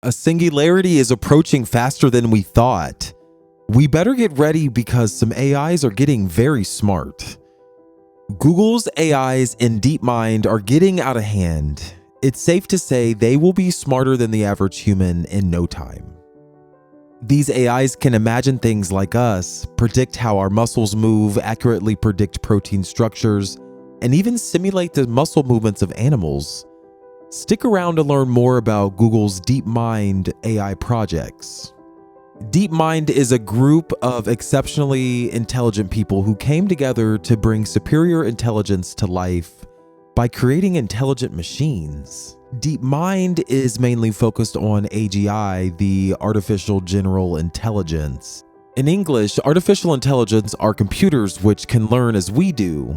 A singularity is approaching faster than we thought. We better get ready because some AIs are getting very smart. Google's AIs in Deepmind are getting out of hand. It's safe to say they will be smarter than the average human in no time. These AIs can imagine things like us, predict how our muscles move, accurately predict protein structures, and even simulate the muscle movements of animals. Stick around to learn more about Google's Deepmind AI projects. Deepmind is a group of exceptionally intelligent people who came together to bring superior intelligence to life by creating intelligent machines. Deepmind is mainly focused on AGI, the Artificial General Intelligence. In English, artificial intelligence are computers which can learn as we do.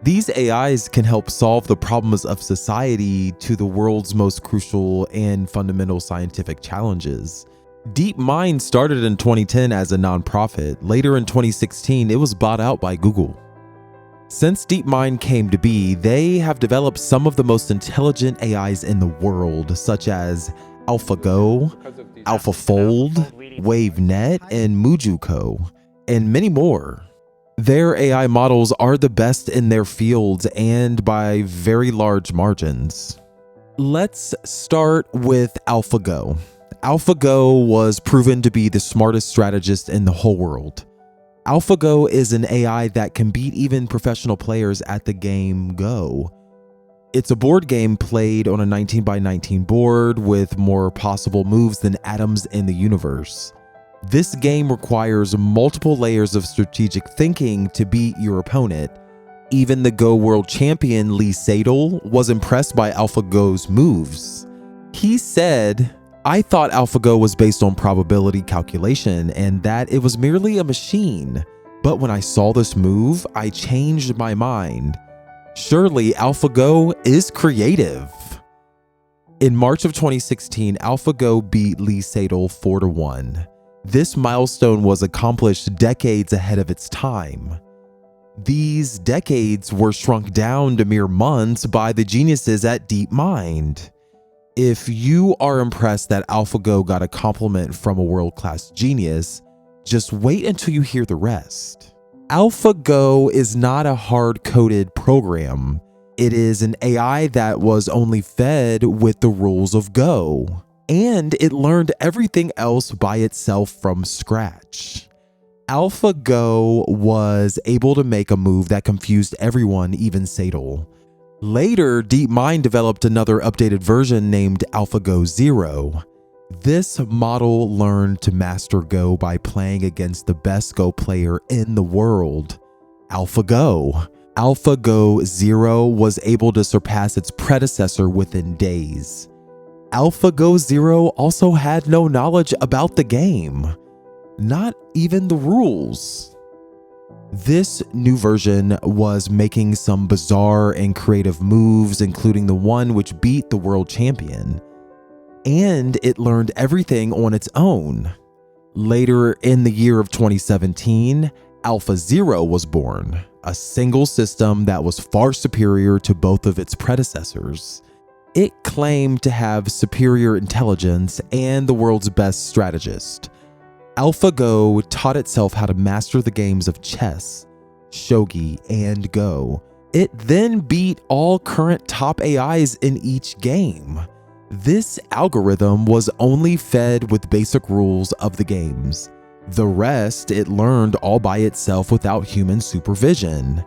These AIs can help solve the problems of society to the world's most crucial and fundamental scientific challenges. Deepmind started in 2010 as a nonprofit. Later in 2016, it was bought out by Google. Since Deepmind came to be, they have developed some of the most intelligent AIs in the world, such as Alphago, AlphaFold, WaveNet, and Mujuko, and many more. Their AI models are the best in their fields and by very large margins. Let's start with Alphago. Alphago was proven to be the smartest strategist in the whole world. Alphago is an AI that can beat even professional players at the game Go. It's a board game played on a 19x19 board with more possible moves than atoms in the universe. This game requires multiple layers of strategic thinking to beat your opponent. Even the Go world champion Lee Sedol was impressed by Alphago's moves. He said, "I thought Alphago was based on probability calculation and that it was merely a machine. But when I saw this move, I changed my mind. Surely Alphago is creative." In March of 2016, Alphago beat Lee Sedol 4-1. This milestone was accomplished decades ahead of its time. These decades were shrunk down to mere months by the geniuses at Deepmind. If you are impressed that AlphaGo got a compliment from a world-class genius, just wait until you hear the rest. AlphaGo is not a hard-coded program. It is an AI that was only fed with the rules of Go, and it learned everything else by itself from scratch. AlphaGo was able to make a move that confused everyone, even Sedol. Later, Deepmind developed another updated version named AlphaGo Zero. This model learned to master Go by playing against the best Go player in the world, AlphaGo. AlphaGo Zero was able to surpass its predecessor within days. AlphaGo Zero also had no knowledge about the game, not even the rules. This new version was making some bizarre and creative moves, including the one which beat the world champion. And it learned everything on its own. Later in the year of 2017, Alpha Zero was born, a single system that was far superior to both of its predecessors. It claimed to have superior intelligence and the world's best strategist. AlphaGo taught itself how to master the games of chess, shogi, and Go. It then beat all current top AIs in each game. This algorithm was only fed with basic rules of the games. The rest it learned all by itself without human supervision.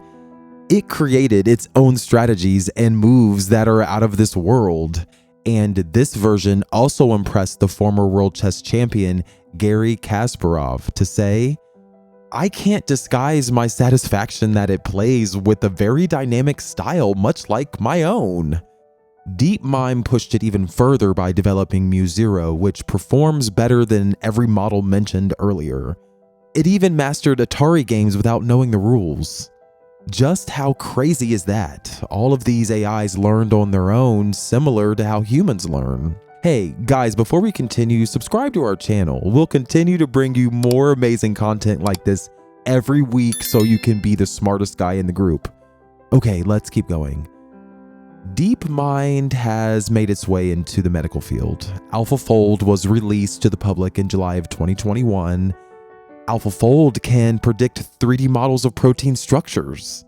It created its own strategies and moves that are out of this world. And this version also impressed the former world chess champion Garry Kasparov to say, "I can't disguise my satisfaction that it plays with a very dynamic style much like my own." Deepmind pushed it even further by developing MuZero, which performs better than every model mentioned earlier. It even mastered Atari games without knowing the rules. Just how crazy is that? All of these AIs learned on their own, similar to how humans learn. Hey guys, before we continue, subscribe to our channel. We'll continue to bring you more amazing content like this every week so you can be the smartest guy in the group. Okay, let's keep going. Deepmind has made its way into the medical field. AlphaFold was released to the public in July of 2021. AlphaFold can predict 3D models of protein structures.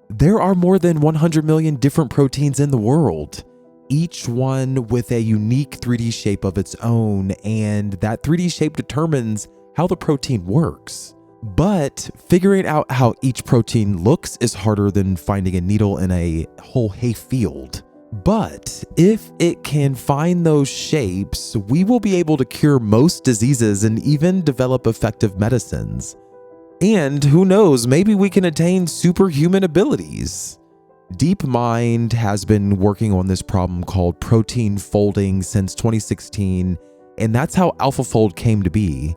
There are more than 100 million different proteins in the world, each one with a unique 3D shape of its own, and that 3D shape determines how the protein works. But figuring out how each protein looks is harder than finding a needle in a whole hay field. But if it can find those shapes, we will be able to cure most diseases and even develop effective medicines. And who knows, maybe we can attain superhuman abilities. Deepmind has been working on this problem called protein folding since 2016, and that's how AlphaFold came to be.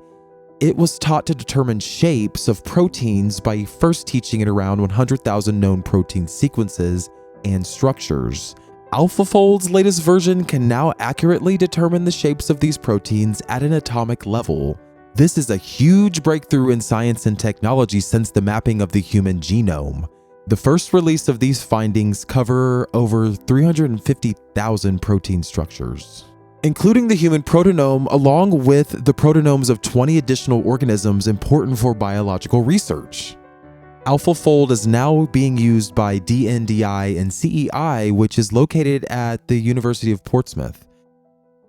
It was taught to determine shapes of proteins by first teaching it around 100,000 known protein sequences and structures. AlphaFold's latest version can now accurately determine the shapes of these proteins at an atomic level. This is a huge breakthrough in science and technology since the mapping of the human genome. The first release of these findings cover over 350,000 protein structures, including the human proteome, along with the protenomes of 20 additional organisms important for biological research. AlphaFold is now being used by DNDi and CEI, which is located at the University of Portsmouth.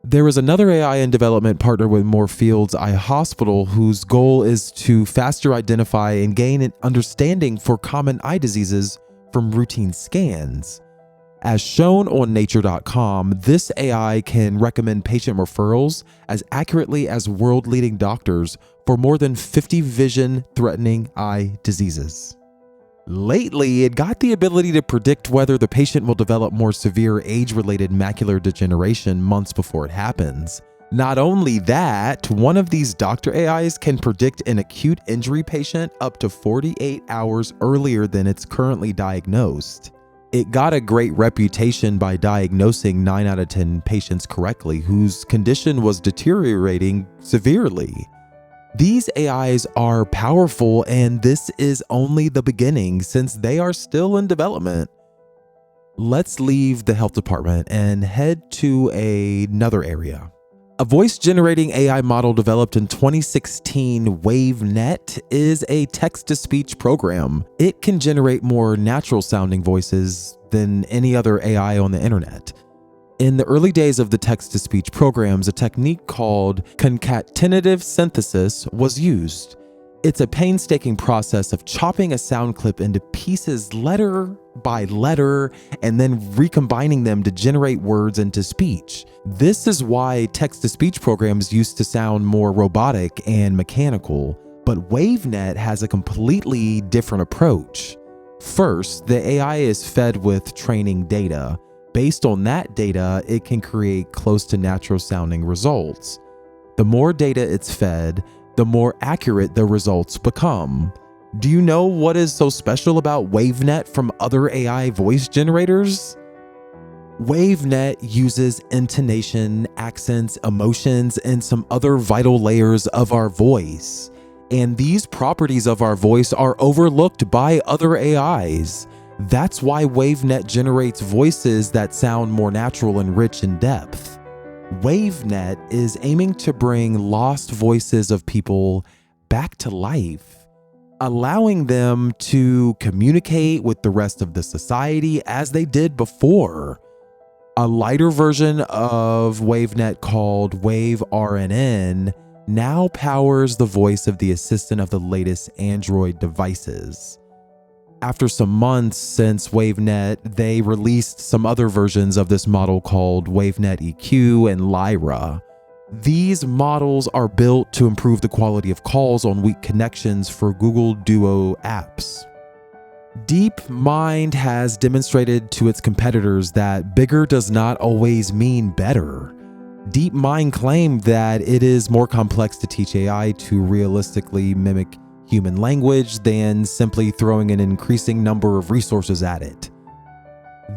There is another AI in development partner with Moorfields Eye Hospital, whose goal is to faster identify and gain an understanding for common eye diseases from routine scans. As shown on nature.com, this AI can recommend patient referrals as accurately as world-leading doctors for more than 50 vision-threatening eye diseases. Lately, it got the ability to predict whether the patient will develop more severe age-related macular degeneration months before it happens. Not only that, one of these doctor AIs can predict an acute injury patient up to 48 hours earlier than it's currently diagnosed. It got a great reputation by diagnosing 9 out of 10 patients correctly whose condition was deteriorating severely. These AIs are powerful, and this is only the beginning since they are still in development. Let's leave the health department and head to another area. A voice-generating AI model developed in 2016, WaveNet, is a text-to-speech program. It can generate more natural-sounding voices than any other AI on the internet. In the early days of the text-to-speech programs, a technique called concatenative synthesis was used. It's a painstaking process of chopping a sound clip into pieces letter by letter and then recombining them to generate words into speech. This is why text-to-speech programs used to sound more robotic and mechanical, but WaveNet has a completely different approach. First, the AI is fed with training data. Based on that data, it can create close to natural sounding results. The more data it's fed, the more accurate the results become. Do you know what is so special about WaveNet from other AI voice generators? WaveNet uses intonation, accents, emotions, and some other vital layers of our voice. And these properties of our voice are overlooked by other AIs. That's why WaveNet generates voices that sound more natural and rich in depth. WaveNet is aiming to bring lost voices of people back to life, allowing them to communicate with the rest of the society as they did before. A lighter version of WaveNet called WaveRNN now powers the voice of the assistant of the latest Android devices. After some months since WaveNet, they released some other versions of this model called WaveNet EQ and Lyra. These models are built to improve the quality of calls on weak connections for Google Duo apps. Deepmind has demonstrated to its competitors that bigger does not always mean better. Deepmind claimed that it is more complex to teach AI to realistically mimic human language than simply throwing an increasing number of resources at it.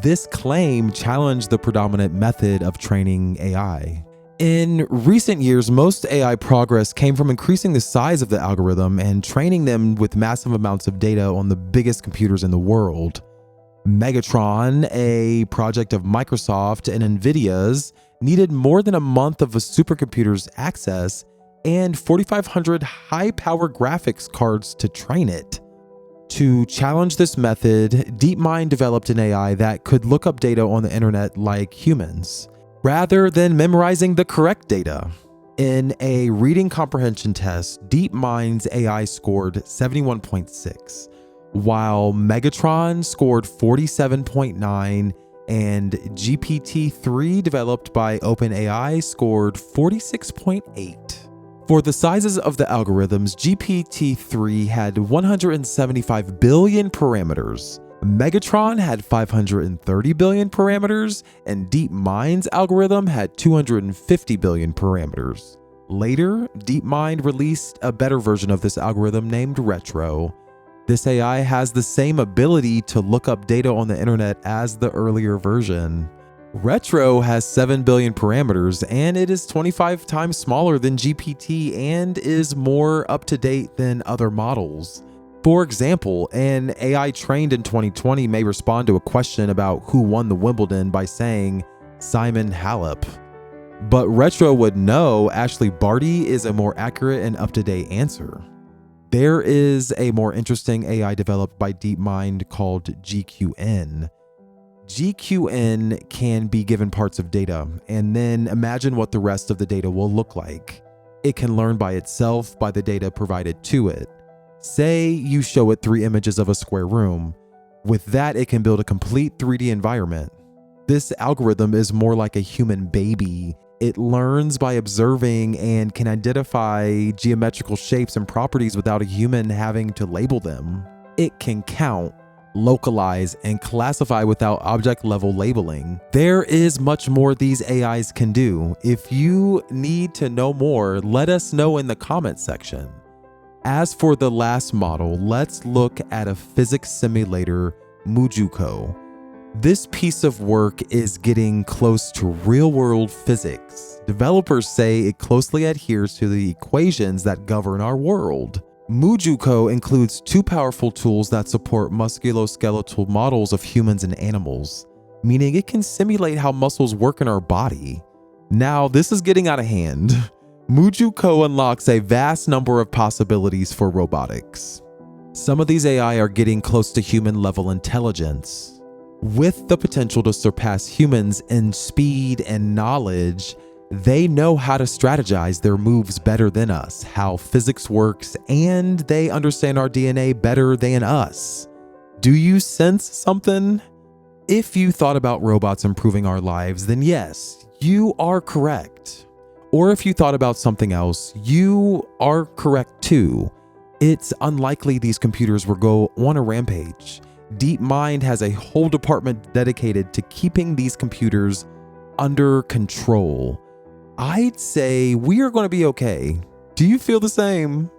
This claim challenged the predominant method of training AI. In recent years, most AI progress came from increasing the size of the algorithm and training them with massive amounts of data on the biggest computers in the world. Megatron, a project of Microsoft and NVIDIA's, needed more than a month of a supercomputer's access and 4,500 high-power graphics cards to train it. To challenge this method, Deepmind developed an AI that could look up data on the internet like humans, rather than memorizing the correct data. In a reading comprehension test, Deepmind's AI scored 71.6, while Megatron scored 47.9, and GPT-3 developed by OpenAI scored 46.8. For the sizes of the algorithms, GPT-3 had 175 billion parameters, Megatron had 530 billion parameters, and Deepmind's algorithm had 250 billion parameters. Later, Deepmind released a better version of this algorithm named Retro. This AI has the same ability to look up data on the internet as the earlier version. Retro has 7 billion parameters, and it is 25 times smaller than GPT and is more up-to-date than other models. For example, an AI trained in 2020 may respond to a question about who won the Wimbledon by saying Simon Halep. But Retro would know Ashley Barty is a more accurate and up-to-date answer. There is a more interesting AI developed by Deepmind called GQN. GQN can be given parts of data and then imagine what the rest of the data will look like. It can learn by itself by the data provided to it. Say you show it 3 images of a square room. With that, it can build a complete 3D environment. This algorithm is more like a human baby. It learns by observing and can identify geometrical shapes and properties without a human having to label them. It can count, localize, and classify without object-level labeling. There is much more these AIs can do. If you need to know more, let us know in the comment section. As for the last model, let's look at a physics simulator, Mujuko. This piece of work is getting close to real-world physics. Developers say it closely adheres to the equations that govern our world. Mujuko includes 2 powerful tools that support musculoskeletal models of humans and animals, meaning it can simulate how muscles work in our body. Now, this is getting out of hand. Mujuko unlocks a vast number of possibilities for robotics. Some of these AI are getting close to human-level intelligence, with the potential to surpass humans in speed and knowledge. They know how to strategize their moves better than us, how physics works, and they understand our DNA better than us. Do you sense something? If you thought about robots improving our lives, then yes, you are correct. Or if you thought about something else, you are correct too. It's unlikely these computers will go on a rampage. Deepmind has a whole department dedicated to keeping these computers under control. I'd say we are going to be okay. Do you feel the same?